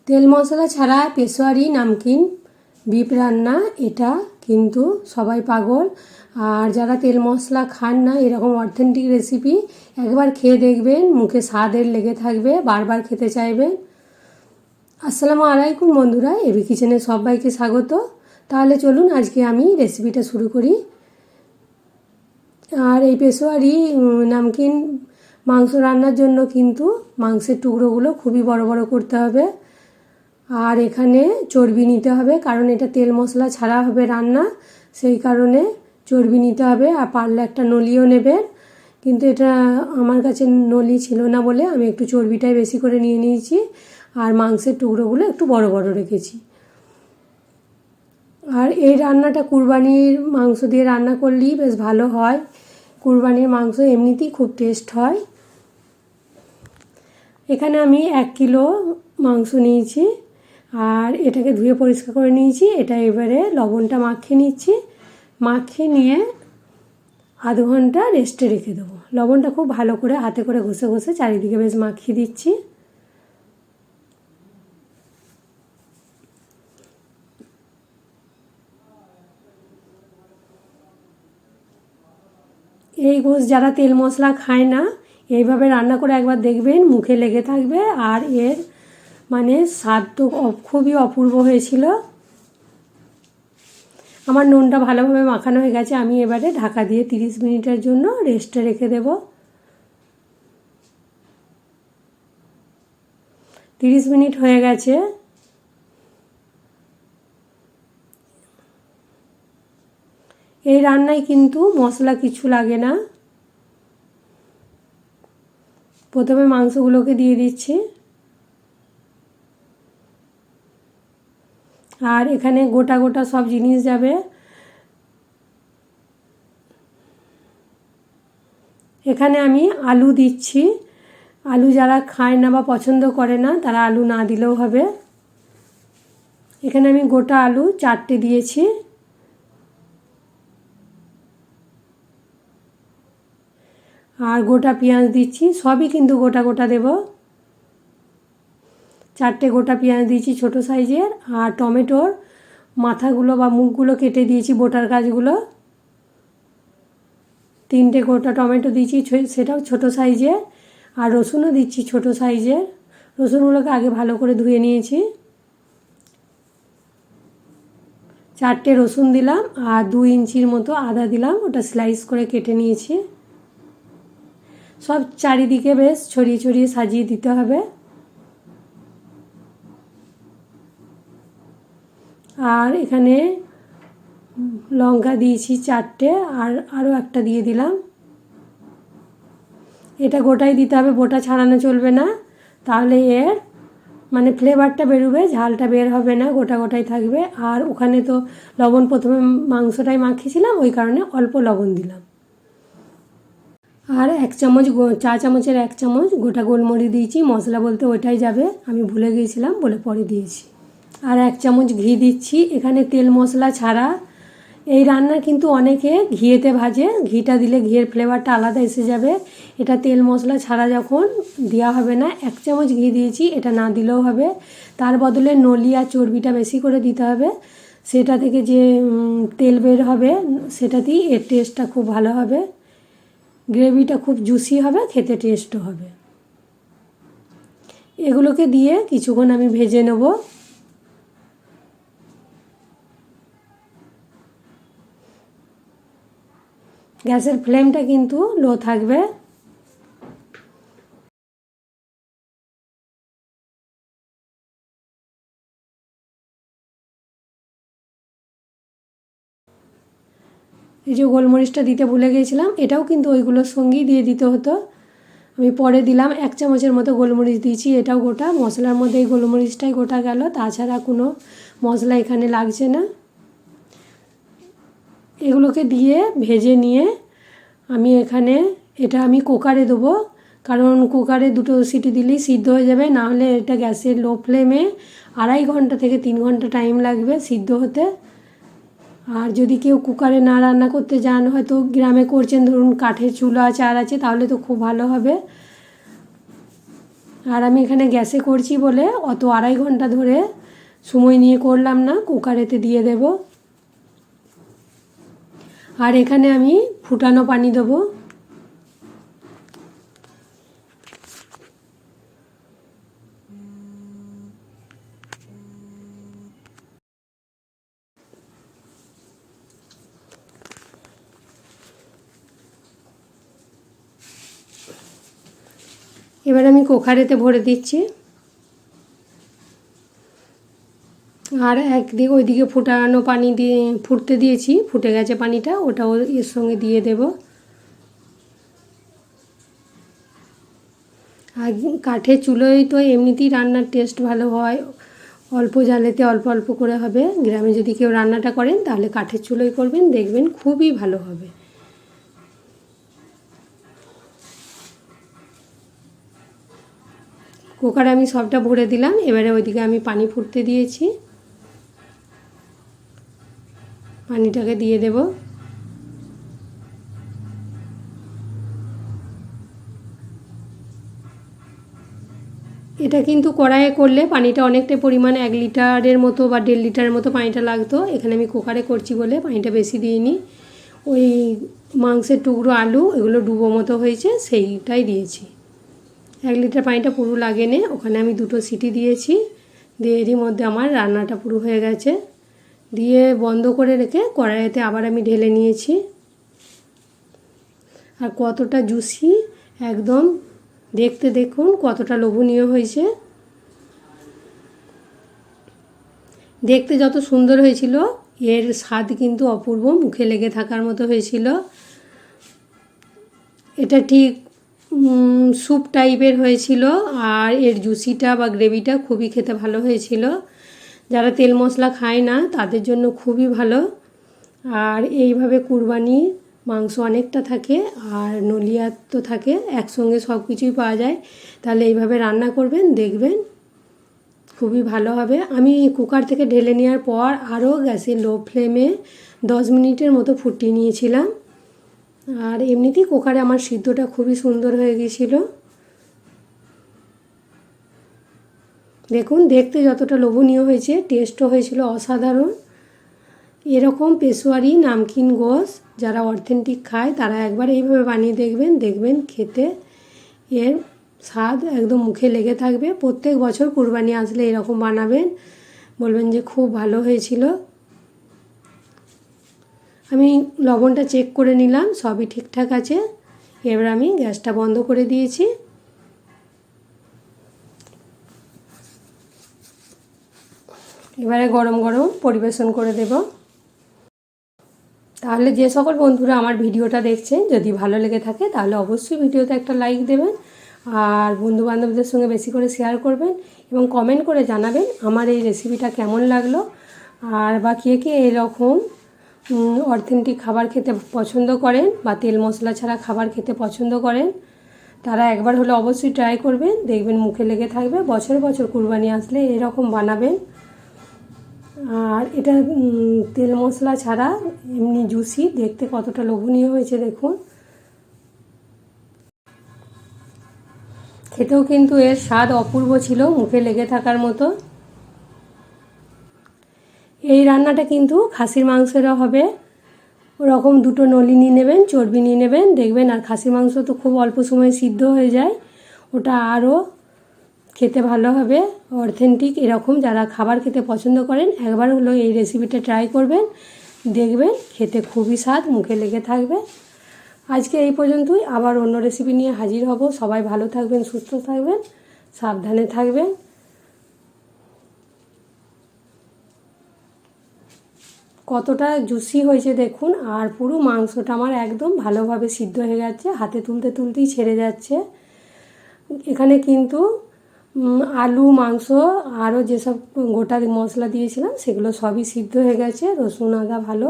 তেল মশলা ছাড়া পেশোয়ারি নামকিন বিফ রান্না, এটা কিন্তু সবাই পাগল। আর যারা তেল মশলা খান না, এরকম অথেন্টিক রেসিপি একবার খেয়ে দেখবেন, মুখে স্বাদের লেগে থাকবে, বারবার খেতে চাইবেন। আসসালামু আলাইকুম বন্ধুরা, এবি কিচেনে সবাইকে স্বাগত। তাহলে চলুন আজকে আমি রেসিপিটা শুরু করি। আর এই পেশোয়ারি নামকিন মাংস রান্নার জন্য কিন্তু মাংসের টুকরোগুলো খুবই বড় বড় করতে হবে। আর এখানে চর্বি নিতে হবে, কারণ এটা তেল মশলা ছাড়া হবে রান্না, সেই কারণে চর্বি নিতে হবে। আর পারলে একটা নলিও নেবেন, কিন্তু এটা আমার কাছে নলি ছিল না বলে আমি একটু চর্বিটাই বেশি করে নিয়ে নিয়েছি। আর মাংসের টুকরোগুলো একটু বড় বড় রেখেছি। আর এই রান্নাটা কুরবানির মাংস দিয়ে রান্না করলেই বেশ ভালো হয়। কুরবানির মাংস এমনিতেই খুব টেস্ট হয়। এখানে আমি 1 কিলো মাংস নিয়েছি, আর এটাকে ধুয়ে পরিষ্কার করে নিয়েছি। এটা এবারে লবণটা মাখিয়ে নিচ্ছি। মাখিয়ে নিয়ে আধ ঘন্টা রেস্টে রেখে দেবো। লবণটা খুব ভালো করে হাতে করে ঘষে ঘষে চারিদিকে বেশ মাখিয়ে দিচ্ছি। এই গোশ যারা তেল মশলা খায় না, এইভাবে রান্না করে একবার দেখবেন, মুখে লেগে থাকবে। আর এর মানে স্বাদ তো খুবই অপূর্ব হয়েছিল। আমার নুনটা ভালোভাবে মাখানো হয়ে গেছে। আমি এবারে ঢাকা দিয়ে 30 মিনিটের জন্য রেস্টে রেখে দেব। 30 মিনিট হয়ে গেছে। এই রান্নায় কিন্তু মশলা কিছু লাগে না। প্রথমে মাংসগুলোকে দিয়ে দিচ্ছি। আর এখানে গোটা গোটা সব জিনিস যাবে। এখানে আমি আলু দিচ্ছি। আলু যারা খায় না বা পছন্দ করে না, তারা আলু না দিলেও হবে। এখানে আমি গোটা আলু 4টে দিয়েছি। আর গোটা পেঁয়াজ দিচ্ছি, সবই কিন্তু গোটা গোটা দেব। 4টে গোটা পেঁয়াজ দিয়েছি ছোটো সাইজের। আর টমেটোর মাথাগুলো বা মুখগুলো কেটে দিয়েছি, বোটার গাছগুলো। 3টে গোটা টমেটো দিয়েছি, সেটাও ছোটো সাইজের। আর রসুনও দিচ্ছি ছোটো সাইজের। রসুনগুলোকে আগে ভালো করে ধুয়ে নিয়েছি। 4টে রসুন দিলাম। আর 2 ইঞ্চির মতো আদা দিলাম, ওটা স্লাইস করে কেটে নিয়েছি। সব চারিদিকে বেশ ছড়িয়ে ছড়িয়ে সাজিয়ে দিতে হবে। আর এখানে লঙ্কা দিয়েছি 4টে, আর আরও একটা দিয়ে দিলাম। এটা গোটাই দিতে হবে, বোটা ছাড়ানো চলবে না, তাহলে এর মানে ফ্লেভারটা বেরোবে, ঝালটা বের হবে না, গোটা গোটাই থাকবে। আর ওখানে তো লবণ প্রথমে মাংসটাই মাখিয়েছিলাম, ওই কারণে অল্প লবণ দিলাম। আর 1 চামচ চা চামচের 1 চামচ গোটা গোলমরিচ দিয়েছি। মশলা বলতে ওইটাই যাবে, আমি ভুলে গিয়েছিলাম বলে পরে দিয়েছি। আর 1 চামচ ঘি দিচ্ছি। এখানে তেল মশলা ছাড়া এই রান্না কিন্তু অনেকে ঘিয়েতে ভাজে, ঘিটা দিলে ঘিয়ের ফ্লেভারটা আলাদা এসে যাবে। এটা তেল মশলা ছাড়া যখন দেওয়া হবে না, 1 চামচ ঘি দিয়েছি, এটা না দিলেও হবে। তার বদলে নলি আর চর্বিটা বেশি করে দিতে হবে। সেটা থেকে যে তেল বের হবে, সেটাতেই এর টেস্টটা খুব ভালো হবে। গ্রেভিটা খুব জুসি হবে, খেতে টেস্টও হবে। এগুলোকে দিয়ে কিছুক্ষণ আমি ভেজে নেব। গ্যাসের ফ্লেমটা কিন্তু লো থাকবে। এই যে গোলমরিচটা দিতে ভুলে গিয়েছিলাম, এটাও কিন্তু ওইগুলোর সঙ্গেই দিয়ে দিতে হতো, আমি পরে দিলাম। 1 চামচের মতো গোলমরিচ দিয়েছি, এটাও গোটা। মশলার মধ্যে এই গোলমরিচটাই গোটা গেল, তাছাড়া কোনো মশলা এখানে লাগছে না। এগুলোকে দিয়ে ভেজে নিয়ে আমি এখানে এটা আমি কুকারে দেবো, কারণ কুকারে 2টো সিটি দিলেই সিদ্ধ হয়ে যাবে। নাহলে এটা গ্যাসের লো ফ্লেমে 2.5 ঘন্টা থেকে 3 ঘন্টা টাইম লাগবে সিদ্ধ হতে। আর যদি কেউ কুকারে না রান্না করতে যান, হয়তো গ্রামে করছেন, ধরুন কাঠের চুলা চার আছে, তাহলে তো খুব ভালো হবে। আর আমি এখানে গ্যাসে করছি বলে অত 2.5 ঘন্টা ধরে সময় নিয়ে করলাম না, কুকারেতে দিয়ে দেব। আর এখানে আমি ফুটানো পানি দেবো। এবার আমি কুকারেতে ভরে দিচ্ছি। আর একদিকে ওইদিকে ফুটানো পানি দিয়ে ফুটতে দিয়েছি, ফুটে গেছে পানিটা, ওটাও এর সঙ্গে দিয়ে দেব। আর কাঠের চুলোয় তো এমনিতেই রান্নার টেস্ট ভালো হয়, অল্প জ্বালেতে অল্প অল্প করে হবে। গ্রামে যদি কেউ রান্নাটা করেন তাহলে কাঠের চুলোয় করবেন, দেখবেন খুবই ভালো হবে। কুকারে আমি সবটা ভরে দিলাম। এবারে ওইদিকে আমি পানি ফুটতে দিয়েছি, পানিটাকে দিয়ে দেব। এটা কিন্তু কড়াইয়ে করলে পানিটা অনেকটা পরিমাণ 1 লিটারের মতো বা 1.5 লিটারের মতো পানিটা লাগতো। এখানে আমি কুকারে করছি বলে পানিটা বেশি দিইনি। ওই মাংসের টুকরো, আলু এগুলো ডুবো মতো হয়েছে, সেইটাই দিয়েছি। 1 লিটার পানিটা পুরো লাগেনি। ওখানে আমি 2টো সিটি দিয়েছি, দিয়ে এরই মধ্যে আমার রান্নাটা পুরো হয়ে গেছে। দিয়ে বন্ধ করে রেখে কড়াইতে আবার আমি ঢেলে নিয়েছি। আর কতটা জুসি, একদম দেখতে দেখুন কতটা লোভনীয় হয়েছে। দেখতে যত সুন্দর হয়েছিল, এর স্বাদ কিন্তু অপূর্ব, মুখে লেগে থাকার মতো হয়েছিল। এটা ঠিক স্যুপ টাইপের হয়েছিল। আর এর জুসিটা বা গ্রেভিটা খুবই খেতে ভালো হয়েছিল। যারা তেল মশলা খায় না তাদের জন্য খুবই ভালো। আর এইভাবে কুরবানি মাংস অনেকটা থাকে আর নলিয়া তো থাকে, একসঙ্গে সব কিছুই পাওয়া যায়। তাহলে এইভাবে রান্না করবেন, দেখবেন খুবই ভালো হবে। আমি কুকার থেকে ঢেলে নেওয়ার পর আরও গ্যাসে লো ফ্লেমে 10 মিনিটের মতো ফুটিয়ে নিয়েছিলাম। আর এমনিতেই কুকারে আমার সিদ্ধটা খুবই সুন্দর হয়ে গিয়েছিল। দেখুন দেখতে যতটা লোভনীয় হয়েছে, টেস্টও হয়েছিল অসাধারণ। এরকম পেশোয়ারি নামকিন গোশ যারা অথেন্টিক খায় তারা একবার এইভাবে বানিয়ে দেখবেন, দেখবেন খেতে এর স্বাদ একদম মুখে লেগে থাকবে। প্রত্যেক বছর কুরবানি আসলে এরকম বানাবেন, বলবেন যে খুব ভালো হয়েছিল। আমি লবণটা চেক করে নিলাম, সবই ঠিকঠাক আছে। এবার আমি গ্যাসটা বন্ধ করে দিয়েছি। এবারে গরম গরম পরিবেশন করে দেব। তাহলে যে সকল বন্ধুরা আমার ভিডিওটা দেখছেন, যদি ভালো লেগে থাকে তাহলে অবশ্যই ভিডিওতে একটা লাইক দেবেন। আর বন্ধুবান্ধবদের সঙ্গে বেশি করে শেয়ার করবেন এবং কমেন্ট করে জানাবেন আমার এই রেসিপিটা কেমন লাগলো। আর বা কে কে এরকম অথেন্টিক খাবার খেতে পছন্দ করেন বা তেল মশলা ছাড়া খাবার খেতে পছন্দ করেন, তারা একবার হলে অবশ্যই ট্রাই করবেন, দেখবেন মুখে লেগে থাকবে। বছর বছর কুরবানি আসলে এরকম বানাবেন। আর এটা তেল মশলা ছাড়া এমনি জুসি, দেখতে কতটা লোভনীয় হয়েছে দেখুন। খেতেও কিন্তু এর স্বাদ অপূর্ব ছিল, মুখে লেগে থাকার মতো। এই রান্নাটা কিন্তু খাসির মাংসেরও হবে। ওরকম 2টো নলি নিয়ে নেবেন, চর্বি নিয়ে নেবেন, দেখবেন। আর খাসির মাংস তো খুব অল্প সময় সিদ্ধ হয়ে যায়, ওটা আরও খেতে ভালো হবে। অথেন্টিক এরকম যারা খাবার খেতে পছন্দ করেন একবার হলো এই রেসিপিটা ট্রাই করবেন, দেখবেন খেতে খুবই স্বাদ, মুখে লেগে থাকবে। আজকে এই পর্যন্তই, আবার অন্য রেসিপি নিয়ে হাজির হব। সবাই ভালো থাকবেন, সুস্থ থাকবেন, সাবধানে থাকবেন। কতটা জুসি হয়েছে দেখুন। আর পুরো মাংসটা আমার একদম ভালোভাবে সিদ্ধ হয়ে গেছে, হাতে তুলতে তুলতেই ছেড়ে যাচ্ছে। এখানে কিন্তু আলু, মাংস আরও যেসব গোটা মশলা দিয়েছিলাম সেগুলো সবই সিদ্ধ হয়ে গেছে, রসুন আদা ভালো।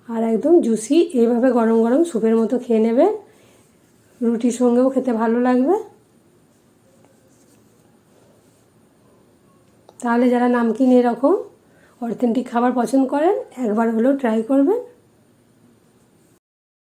আর একদম জুসি, এইভাবে গরম গরম স্যুপের মতো খেয়ে নেবেন, রুটির সঙ্গেও খেতে ভালো লাগবে। তাহলে যারা নামকিন এরকম অথেন্টিক খাবার পছন্দ করেন একবার হলেও ট্রাই করবেন।